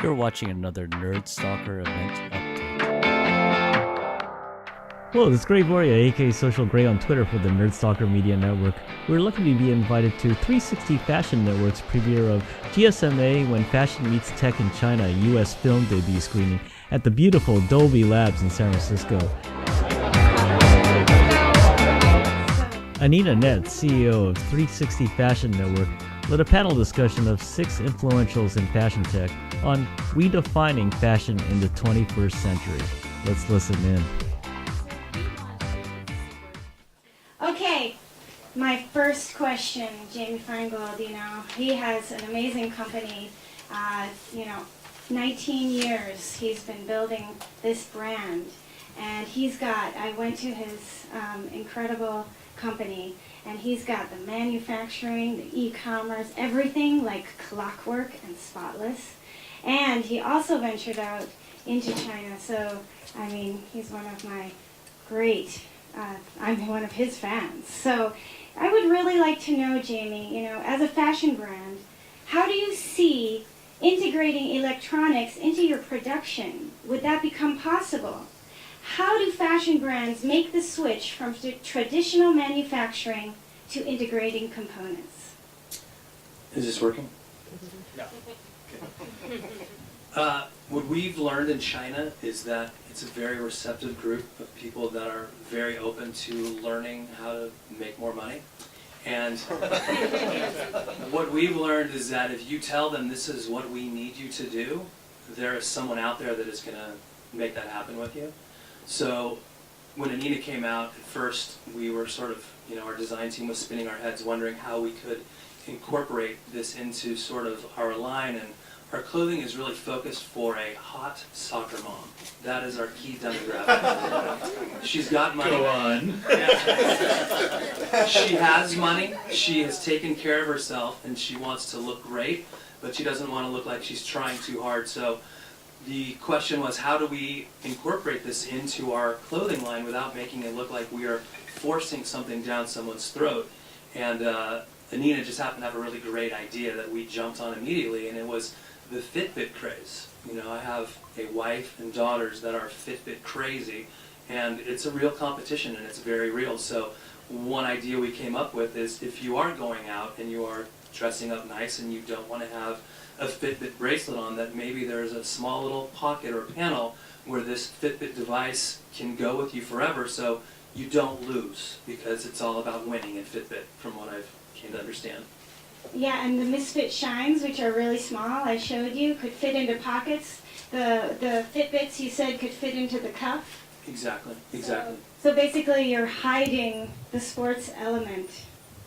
You're watching another Nerd Stalker event update. Hello, this is Gray Voria, aka Social Gray on Twitter for the Nerd Stalker Media Network. We're lucky to be invited to 360 Fashion Network's premiere of GSMA When Fashion Meets Tech in China, a US film debut screening at the beautiful Dolby Labs in San Francisco. Anina Net, CEO of 360 Fashion Network, led a panel discussion of 6 influentials in fashion tech on redefining fashion in the 21st century. Let's listen in. Okay, my first question, Jamie Finegold, he has an amazing company. 19 years he's been building this brand. And I went to his incredible company, and he's got the manufacturing, the e-commerce, everything like clockwork and spotless. And he also ventured out into China, so, he's one of my I'm one of his fans. So I would really like to know, Jamie, as a fashion brand, how do you see integrating electronics into your production? Would that become possible? How do fashion brands make the switch from traditional manufacturing to integrating components? Is this working? No. Okay. What we've learned in China is that it's a very receptive group of people that are very open to learning how to make more money. And what we've learned is that if you tell them this is what we need you to do, there is someone out there that is going to make that happen with you. So when Anina came out, at first we were sort of, our design team was spinning our heads wondering how we could incorporate this into sort of our line, and our clothing is really focused for a hot soccer mom. That is our key demographic. She's got money. Go on. She has money. She has taken care of herself, and she wants to look great, but she doesn't want to look like she's trying too hard. So the question was, how do we incorporate this into our clothing line without making it look like we are forcing something down someone's throat? And Anina just happened to have a really great idea that we jumped on immediately, and it was the Fitbit craze. I have a wife and daughters that are Fitbit crazy, and it's a real competition, and it's very real. So one idea we came up with is, if you are going out and you are dressing up nice and you don't want to have a Fitbit bracelet on, that maybe there's a small little pocket or panel where this Fitbit device can go with you forever, so you don't lose, because it's all about winning in Fitbit, from what I've came to understand. Yeah, and the Misfit Shines, which are really small, I showed you, could fit into pockets. The Fitbits, you said, could fit into the cuff. Exactly. So basically you're hiding the sports element.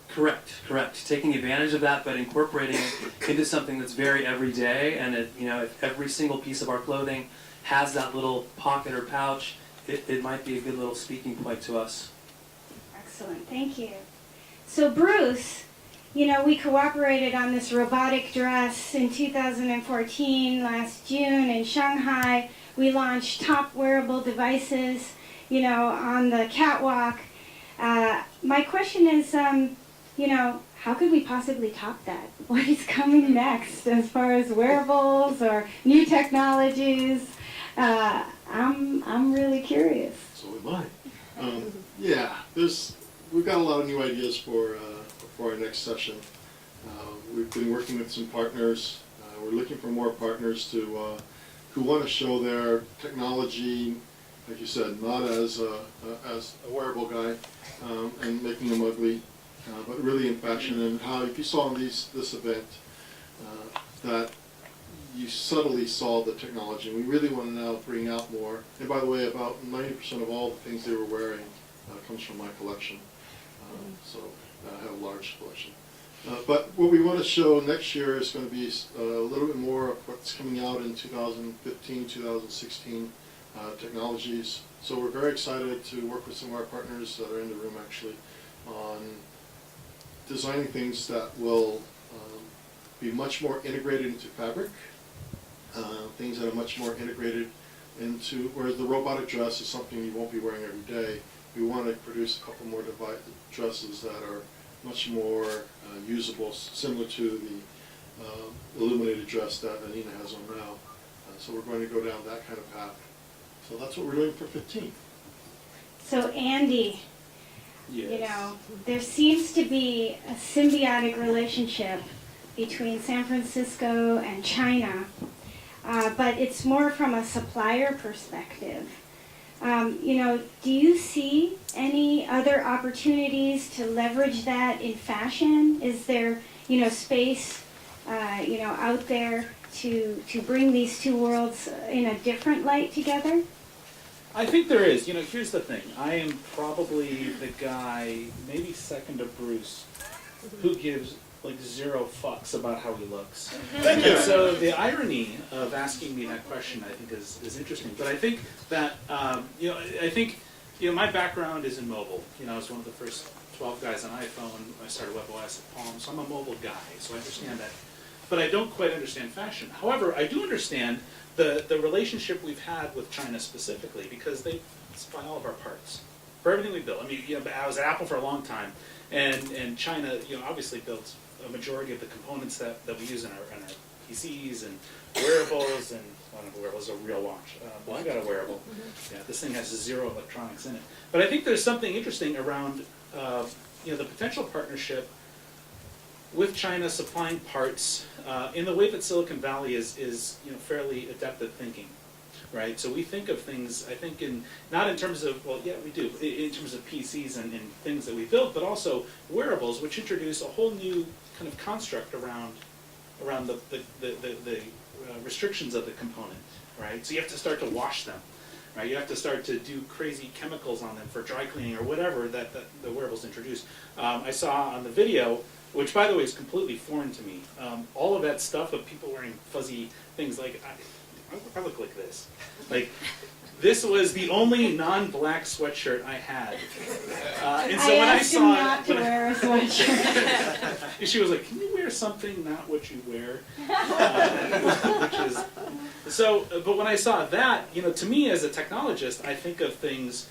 Correct. Taking advantage of that, but incorporating it into something that's very everyday, and if every single piece of our clothing has that little pocket or pouch, it might be a good little speaking point to us. Excellent, thank you. So Bruce, we cooperated on this robotic dress in 2014, last June in Shanghai. We launched top wearable devices, on the catwalk. My question is, how could we possibly top that? What is coming next as far as wearables or new technologies? I'm really curious. So am I. We've got a lot of new ideas for our next session. We've been working with some partners. We're looking for more partners who want to show their technology, like you said, not as a wearable guy and making them ugly, but really in fashion. And how, if you saw in this event, that you subtly saw the technology. And we really want to now bring out more. And by the way, about 90% of all the things they were wearing comes from my collection. So I have a large collection. But what we want to show next year is going to be a little bit more of what's coming out in 2015, 2016 technologies. So we're very excited to work with some of our partners that are in the room actually on designing things that will be much more integrated into fabric, things that are much more integrated into, whereas the robotic dress is something you won't be wearing every day. We want to produce a couple more dresses that are much more usable, similar to the illuminated dress that Anina has on now. So we're going to go down that kind of path. So that's what we're doing for 15. So Andy, you know, there seems to be a symbiotic relationship between San Francisco and China, but it's more from a supplier perspective. You know, do you see any other opportunities to leverage that in fashion? Is there, you know, space, you know, out there to bring these two worlds in a different light together? I think there is. You know, here's the thing. I am probably the guy, maybe second to Bruce, who gives like 0 fucks about how he looks. And so the irony of asking me that question, I think, is interesting. But I think that, you know, my background is in mobile. You know, I was one of the first 12 guys on iPhone. I started WebOS at Palm, so I'm a mobile guy, so I understand that. But I don't quite understand fashion. However, I do understand the relationship we've had with China specifically, because they supply all of our parts for everything we build. I mean, you know, I was at Apple for a long time, and China, you know, obviously builds a majority of the components that we use in our PCs and wearables, and one of the wearables is a real watch. But I got a wearable. Yeah, this thing has 0 electronics in it. But I think there's something interesting around, you know, the potential partnership with China supplying parts in the way that Silicon Valley is you know, fairly adept at thinking, right? So we think of things, I think, not in terms of, well, yeah, we do, in terms of PCs and things that we build, but also wearables, which introduce a whole new kind of construct around the restrictions of the component, right? So you have to start to wash them, right? You have to start to do crazy chemicals on them for dry cleaning or whatever that the wearables introduce. I saw on the video, which by the way is completely foreign to me, all of that stuff of people wearing fuzzy things, like, I look like this. Like, this was the only non-black sweatshirt I had. And so when I asked saw him not to wear a sweatshirt. she was like, "Can you wear something not what you wear?" Which is so. But when I saw that, you know, to me as a technologist, I think of things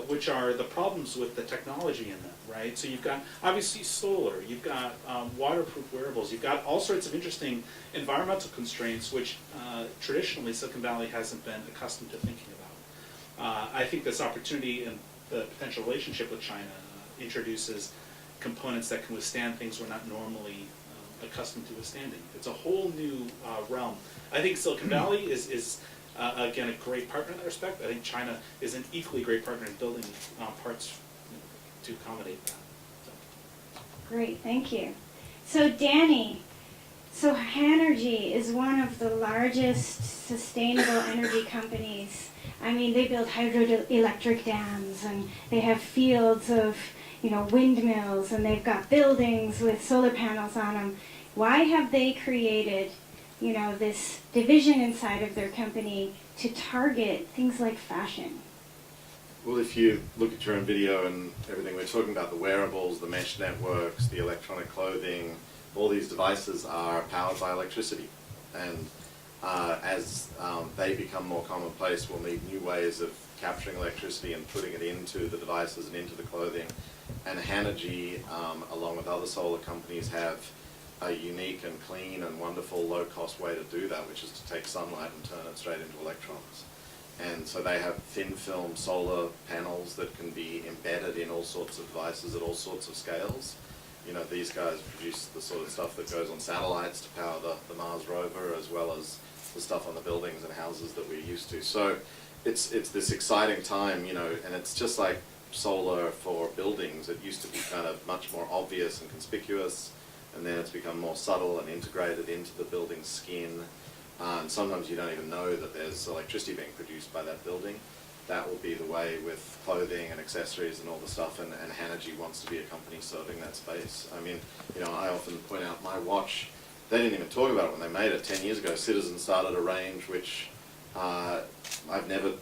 which are the problems with the technology in them, right? So you've got obviously solar, you've got waterproof wearables, you've got all sorts of interesting environmental constraints which traditionally Silicon Valley hasn't been accustomed to thinking about. I think this opportunity and the potential relationship with China introduces components that can withstand things we're not normally accustomed to withstanding. It's a whole new realm. I think Silicon Valley is again, a great partner in that respect. I think China is an equally great partner in building parts, you know, to accommodate that. So. Great, thank you. So Danny, so Hanergy is one of the largest sustainable energy companies. I mean, they build hydroelectric dams, and they have fields of, you know, windmills, and they've got buildings with solar panels on them. Why have they created, you know, this division inside of their company to target things like fashion? Well, if you look at your own video and everything, we're talking about the wearables, the mesh networks, the electronic clothing. All these devices are powered by electricity. And as they become more commonplace, we'll need new ways of capturing electricity and putting it into the devices and into the clothing. And Hanergy, along with other solar companies, have a unique and clean and wonderful low-cost way to do that, which is to take sunlight and turn it straight into electrons. And so they have thin film solar panels that can be embedded in all sorts of devices at all sorts of scales. You know, these guys produce the sort of stuff that goes on satellites to power the Mars rover, as well as the stuff on the buildings and houses that we're used to. So it's this exciting time, you know, and it's just like solar for buildings. It used to be kind of much more obvious and conspicuous, and then it's become more subtle and integrated into the building's skin. And sometimes you don't even know that there's electricity being produced by that building. That will be the way with clothing and accessories and all the stuff, and Hanergy wants to be a company serving that space. I mean, you know, I often point out my watch, they didn't even talk about it when they made it 10 years ago. Citizen started a range which I've never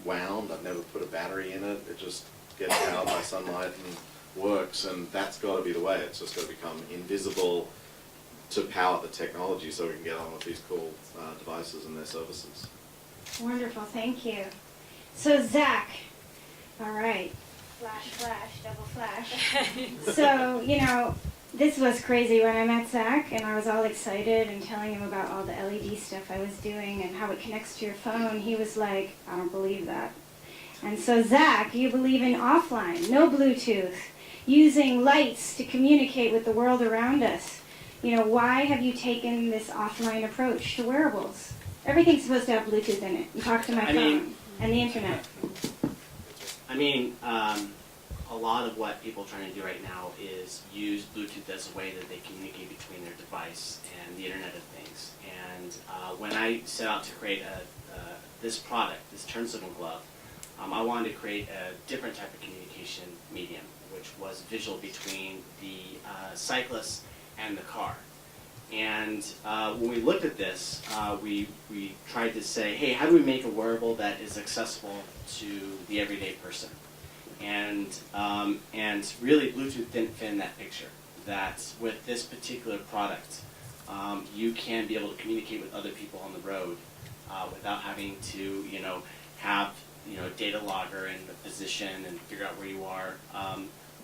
wound, I've never put a battery in it. It just gets powered by sunlight and works, and that's got to be the way. It's just got to become invisible to power the technology so we can get on with these cool devices and their services. Wonderful, thank you. So Zach, all right, flash, flash, double flash. So, you know, this was crazy when I met Zach, and I was all excited and telling him about all the LED stuff I was doing and how it connects to your phone. He was like, I don't believe that. And so Zach, you believe in offline, no Bluetooth, using lights to communicate with the world around us. You know, why have you taken this offline approach to wearables? Everything's supposed to have Bluetooth in it. You talk to my phone and the internet. I mean, a lot of what people are trying to do right now is use Bluetooth as a way that they communicate between their device and the Internet of Things. And when I set out to create this product, this turn signal glove, I wanted to create a different type of communication medium, which was visual between the cyclist and the car. And when we looked at this, we tried to say, hey, how do we make a wearable that is accessible to the everyday person? And really, Bluetooth didn't fit in that picture. That with this particular product, you can be able to communicate with other people on the road without having to, have data logger and the position and figure out where you are.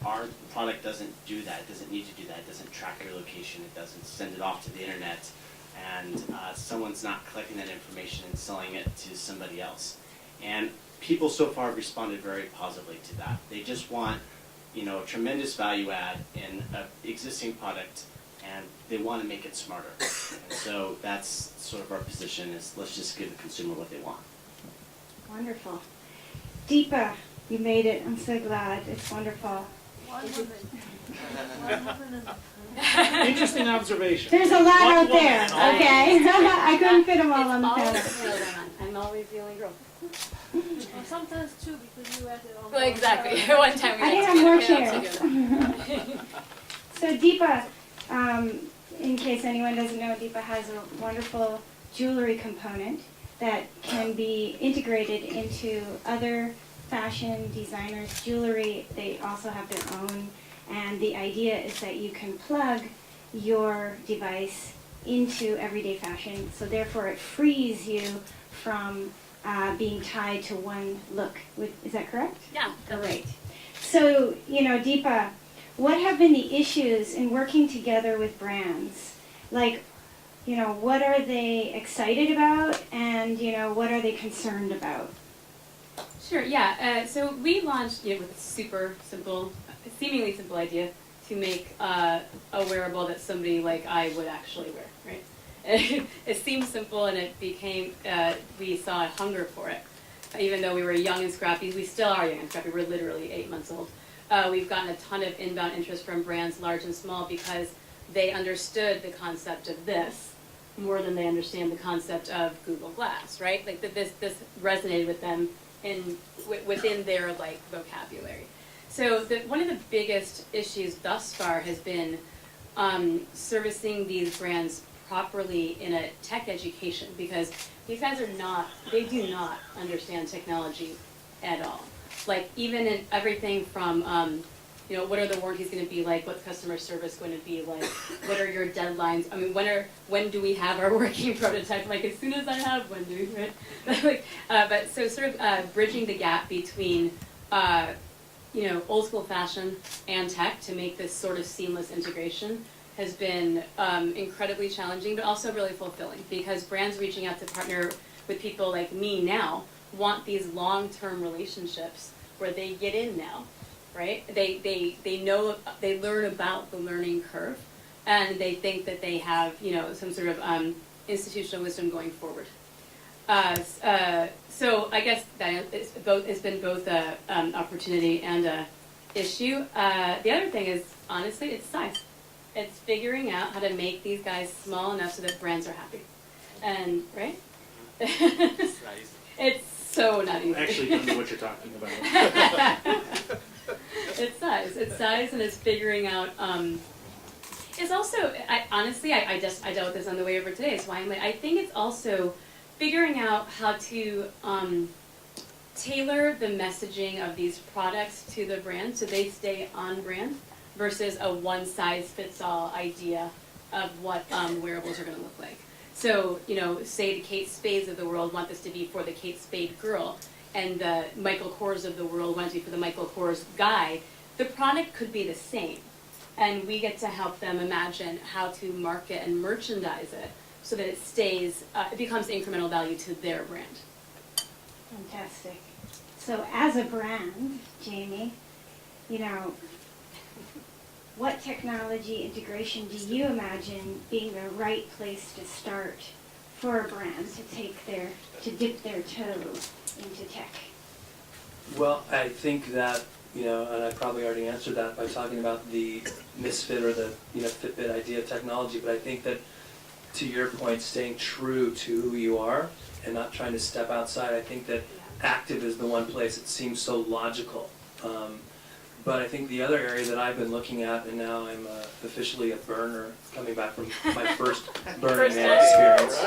Our product doesn't do that. It doesn't need to do that. It doesn't track your location. It doesn't send it off to the internet, and someone's not collecting that information and selling it to somebody else. And people so far have responded very positively to that. They just want, a tremendous value add in an existing product, and they want to make it smarter. And so that's sort of our position: is let's just give the consumer what they want. Wonderful. Deepa, you made it. I'm so glad. It's wonderful. Interesting observation. There's a lot out there. Okay. I couldn't fit them all on the panel. I'm always the only girl. Well, sometimes two, because you had it on. Well, exactly. One time we I had didn't have more to chairs. So Deepa, in case anyone doesn't know, Deepa has a wonderful jewelry component that can be integrated into other fashion designers' jewelry. They also have their own, and the idea is that you can plug your device into everyday fashion, so therefore it frees you from being tied to one look. Is that correct? Yeah. Great. So, Deepa, what have been the issues in working together with brands? Like, what are they excited about, and, what are they concerned about? Sure, yeah. So we launched with a super simple, seemingly simple idea to make a wearable that somebody like I would actually wear, right? It seemed simple, and it became, we saw a hunger for it. Even though we were young and scrappy, we still are young and scrappy. We're literally 8 months old. We've gotten a ton of inbound interest from brands, large and small, because they understood the concept of this more than they understand the concept of Google Glass, right? Like this resonated with them within their vocabulary. So one of the biggest issues thus far has been servicing these brands properly in a tech education, because these guys they do not understand technology at all. Like even in everything from what are the warranties going to be like? What's customer service going to be like? What are your deadlines? I mean, when do we have our working prototype? Like as soon as I have, when do we? Right? But so sort of bridging the gap between old school fashion and tech to make this sort of seamless integration has been incredibly challenging, but also really fulfilling, because brands reaching out to partner with people like me now want these long-term relationships where they get in now. Right? They know, they learn about the learning curve, and they think that they have some sort of institutional wisdom going forward. So I guess that it's been both an opportunity and a issue. The other thing is, honestly, it's size. It's figuring out how to make these guys small enough so that brands are happy. And right? It's not easy. It's so not easy. I actually don't know what you're talking about. It's size, and it's figuring out. It's also, honestly, I dealt with this on the way over today. It's why I'm like, I think it's also figuring out how to tailor the messaging of these products to the brand so they stay on brand, versus a one-size-fits-all idea of what wearables are going to look like. So, say the Kate Spades of the world want this to be for the Kate Spade girl, and the Michael Kors of the world want it to be for the Michael Kors guy. The product could be the same, and we get to help them imagine how to market and merchandise it so that it stays, it becomes incremental value to their brand. Fantastic. So as a brand, Jamie, you know, what technology integration do you imagine being the right place to start for a brand to dip their toe into tech? Well, I think that, you know, and I probably already answered that by talking about the misfit or the, you know, Fitbit idea of technology, but I think that, to your point, staying true to who you are and not trying to step outside, I think that active is the one place it seems so logical. But I think the other area that I've been looking at, and now I'm officially a burner, coming back from my first Burning Man experience.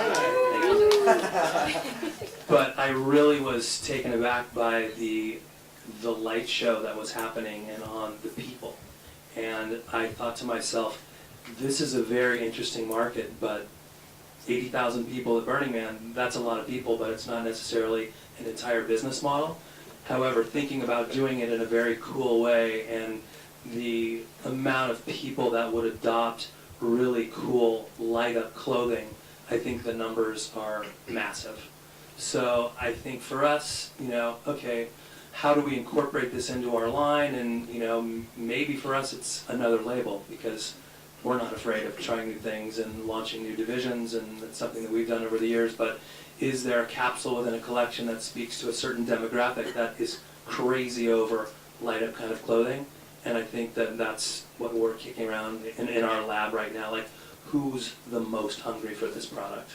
But I really was taken aback by the light show that was happening and on the people. And I thought to myself, this is a very interesting market, but 80,000 people at Burning Man, that's a lot of people, but it's not necessarily an entire business model. However, thinking about doing it in a very cool way and the amount of people that would adopt really cool light-up clothing, I think the numbers are massive. So I think for us, you know, okay, how do we incorporate this into our line? And, you know, maybe for us it's another label, because we're not afraid of trying new things and launching new divisions, and it's something that we've done over the years. But is there a capsule within a collection that speaks to a certain demographic that is crazy over light-up kind of clothing? And I think that that's what we're kicking around in our lab right now. Like, who's the most hungry for this product?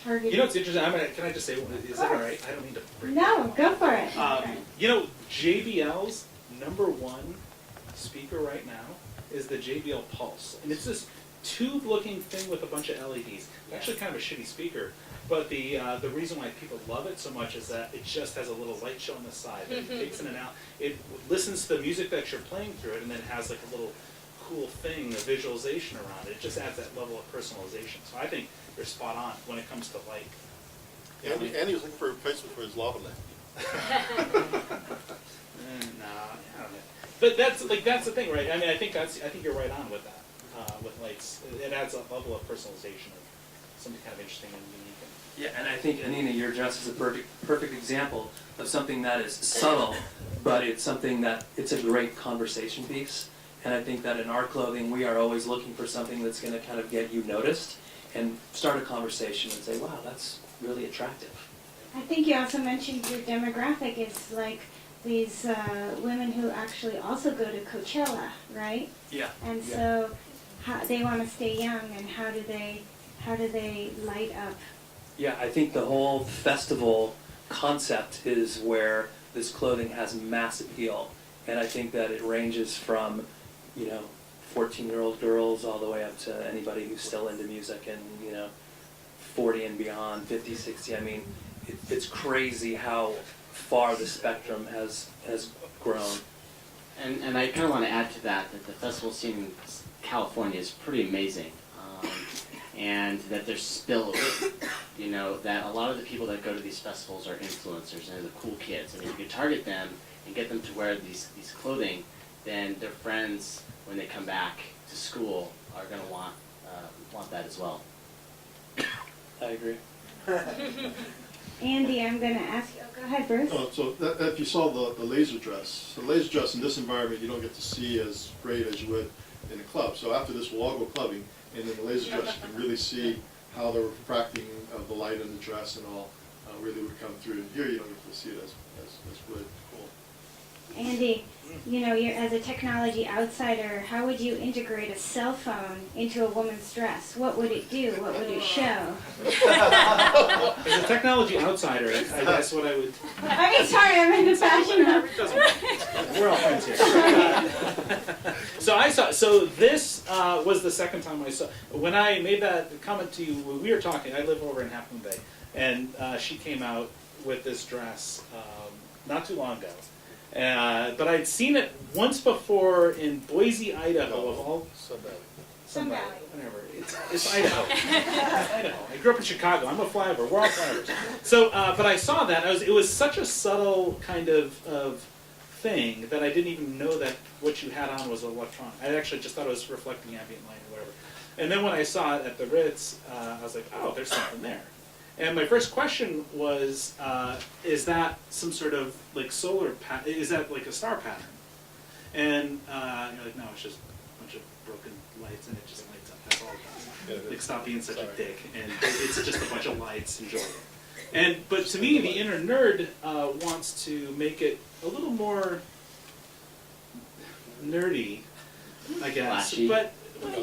Target. You know what's interesting? Can I just say, is that all right? I don't mean to bring No, go for it. You know, JBL's #1 speaker right now is the JBL Pulse. And it's this tube-looking thing with a bunch of LEDs. Actually kind of a shitty speaker. But the reason why people love it so much is that it just has a little light show on the side. It takes in and out. It listens to the music that you're playing through it, and then has like a little cool thing, a visualization around it. It just adds that level of personalization. So I think you're spot on when it comes to light. Andy was looking for a replacement for his lava lamp. Nah, I don't know. But that's the thing, right? I mean, I think you're right on with that. With lights, it adds a level of personalization of something kind of interesting and unique. Yeah, and I think, Anina, your dress is a perfect example of something that is subtle, but it's something that, it's a great conversation piece. And I think that in our clothing, we are always looking for something that's going to kind of get you noticed and start a conversation and say, wow, that's really attractive. I think you also mentioned your demographic is like these women who actually also go to Coachella, right? Yeah. And so they want to stay young, and how do they light up? Yeah, I think the whole festival concept is where this clothing has mass appeal. And I think that it ranges from, you know, 14-year-old girls all the way up to anybody who's still into music, and, you know, 40 and beyond, 50, 60. I mean, it's crazy how far the spectrum has grown. And I kind of want to add to that the festival scene in California is pretty amazing. And that there's spillover, you know, that a lot of the people that go to these festivals are influencers, and they're the cool kids. And if you can target them and get them to wear these clothing, then their friends, when they come back to school, are going to want that as well. I agree. Andy, I'm going to ask you. Go ahead, Bruce. So if you saw the laser dress, the laser dress in this environment you don't get to see as great as you would in a club. So after this, we'll all go clubbing, and in the laser dress you can really see how the refracting of the light in the dress and all really would come through. And here you don't get to see it as really cool. Andy, you know, you're, as a technology outsider, how would you integrate a cell phone into a woman's dress? What would it do? What would it show? As a technology outsider, I guess what I would... I mean, sorry, I'm into fashion. We're all friends here. So this was the second time I saw... When I made that comment to you, when we were talking, I live over in Half Moon Bay, and she came out with this dress not too long ago. But I'd seen it once before in Boise, Idaho, of all... Sun Valley. Whatever. It's Idaho. Idaho. I grew up in Chicago. I'm a flyover. We're all flyovers. So, but I saw that. It was such a subtle kind of thing that I didn't even know that what you had on was electronic. I actually just thought it was reflecting ambient light or whatever. And then when I saw it at the Ritz, I was like, oh, there's something there. And my first question was, is that some sort of like solar pattern? Is that like a star pattern? And you're like, no, it's just a bunch of broken lights and it just lights up. That's all it does. Like, stop being such a dick. And it's just a bunch of lights. Enjoy it. But to me, the inner nerd wants to make it a little more nerdy, I guess. Flashy. But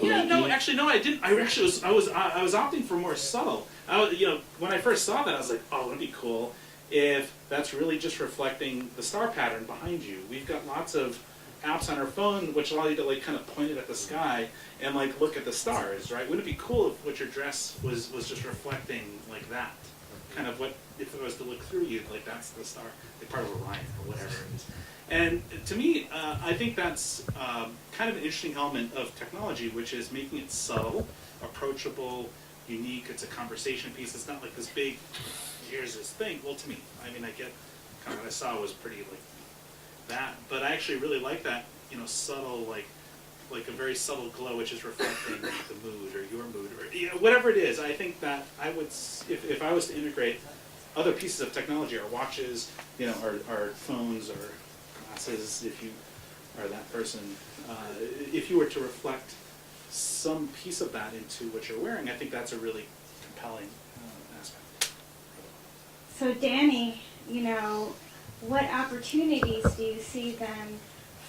yeah, no, actually, no, I didn't. I was opting for more subtle. When I first saw that, I was like, oh, it'd be cool if that's really just reflecting the star pattern behind you. We've got lots of apps on our phone which allow you to like kind of point it at the sky and like look at the stars, right? Wouldn't it be cool if what your dress was just reflecting like that? Kind of what if it was to look through you, like that's the star, like part of Orion or whatever it is. And to me, I think that's kind of an interesting element of technology, which is making it subtle, approachable, unique. It's a conversation piece. It's not like this big, here's this thing. Well, to me, I mean, I get kind of what I saw was pretty like that, but I actually really like that, subtle, like a very subtle glow, which is reflecting the mood or your mood or whatever it is. I think that I would, if I was to integrate other pieces of technology, our watches, our phones or glasses, if you are that person, if you were to reflect some piece of that into what you're wearing, I think that's a really compelling aspect. So Danny, what opportunities do you see then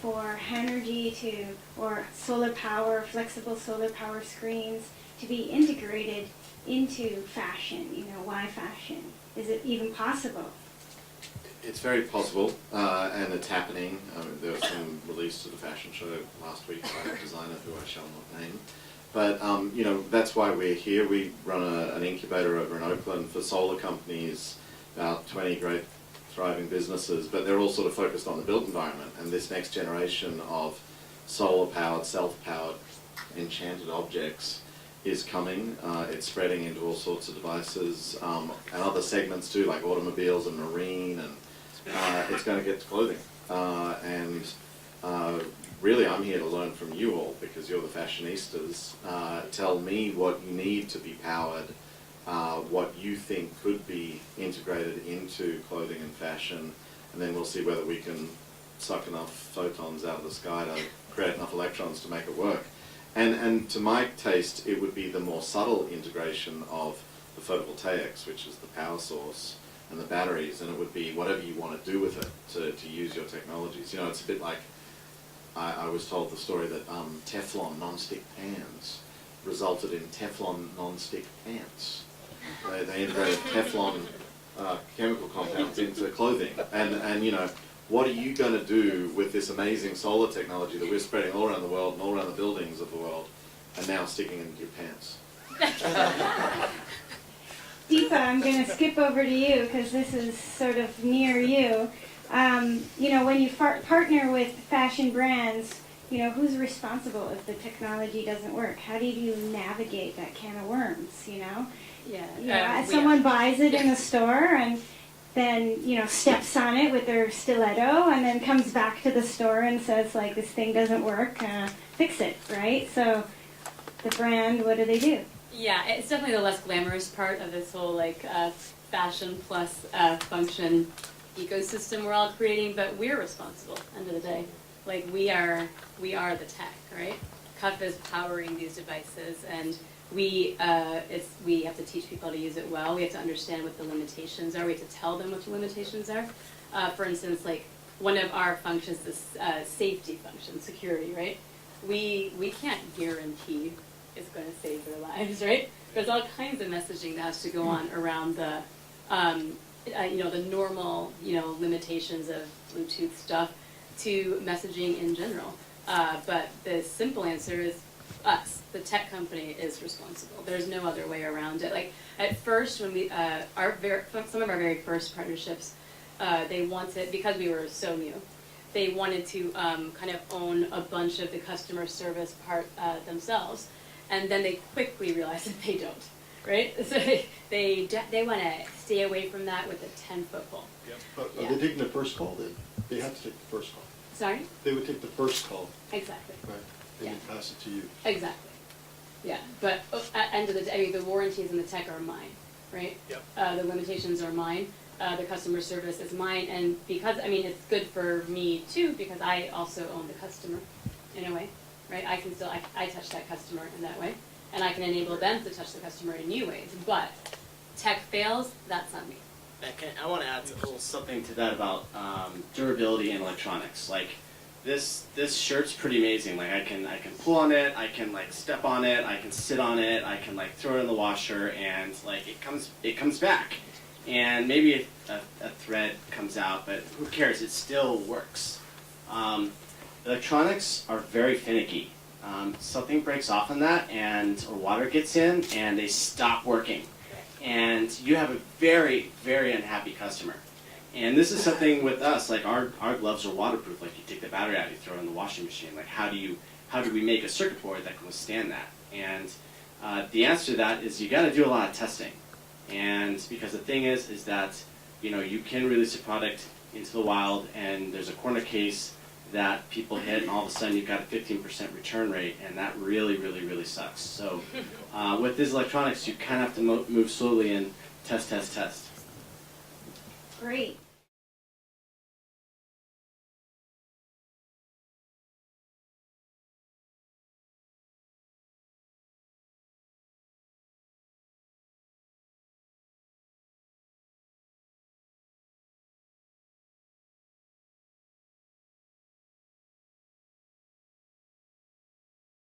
for Hanergy or solar power, flexible solar power screens to be integrated into fashion? Why fashion? Is it even possible? It's very possible, and it's happening. There was some release to the fashion show last week by a designer who I shall not name. But that's why we're here. We run an incubator over in Oakland for solar companies, about 20 great thriving businesses, but they're all sort of focused on the built environment. And this next generation of solar-powered, self-powered, enchanted objects is coming. It's spreading into all sorts of devices and other segments too, like automobiles and marine, and it's going to get to clothing. Really, I'm here to learn from you all because you're the fashionistas. Tell me what you need to be powered, what you think could be integrated into clothing and fashion, and then we'll see whether we can suck enough photons out of the sky to create enough electrons to make it work. And to my taste, it would be the more subtle integration of the photovoltaics, which is the power source, and the batteries, and it would be whatever you want to do with it to use your technologies. It's a bit like, I was told the story that Teflon non-stick pans resulted in Teflon non-stick pants. They integrated Teflon chemical compounds into clothing, and what are you going to do with this amazing solar technology that we're spreading all around the world and all around the buildings of the world, and now sticking into your pants? Deepa, I'm going to skip over to you because this is sort of near you. When you partner with fashion brands, who's responsible if the technology doesn't work? How do you navigate that can of worms, Yeah. Someone buys it in the store and then, steps on it with their stiletto and then comes back to the store and says, like, this thing doesn't work, fix it, right? So the brand, what do? Yeah, it's definitely the less glamorous part of this whole fashion plus function ecosystem we're all creating, but we're responsible end of the day. Like we are the tech, right? Cuff is powering these devices, and we have to teach people how to use it well. We have to understand what the limitations are. We have to tell them what the limitations are. For instance, like one of our functions is safety function, security, right? We can't guarantee it's going to save their lives, right? There's all kinds of messaging that has to go on around the, the normal, limitations of Bluetooth stuff to messaging in general. But the simple answer is us, the tech company, is responsible. There's no other way around it. Like at first, when we, some of our very first partnerships, they wanted, because we were so new, they wanted to kind of own a bunch of the customer service part themselves. And then they quickly realized that they don't, right? So they want to stay away from that with a 10-foot pole. Yep. But they taking the first call then? They have to take the first call. Sorry? They would take the first call, Exactly. right? And then pass it to you. Exactly. Yeah, but at end of the day, I mean, the warranties and the tech are mine, right? Yep. The limitations are mine. The customer service is mine, and because, I mean, it's good for me too, because I also own the customer in a way, right? I can still, I touch that customer in that way, and I can enable them to touch the customer in new ways, but tech fails, that's on me. I want to add a little something to that about durability and electronics. Like this shirt's pretty amazing. Like I can pull on it, I can like step on it, I can sit on it, I can like throw it in the washer, and like it comes back. And maybe a thread comes out, but who cares? It still works. Electronics are very finicky. Something breaks off on that, or water gets in, and they stop working. And you have a very, very unhappy customer. And this is something with us, like our gloves are waterproof. Like you take the battery out, you throw it in the washing machine. Like how do we make a circuit board that can withstand that? And the answer to that is you got to do a lot of testing. And because the thing is that you can release a product into the wild, and there's a corner case that people hit, and all of a sudden you've got a 15% return rate, and that really, really, really sucks. So with these electronics, you kind of have to move slowly and test. Great.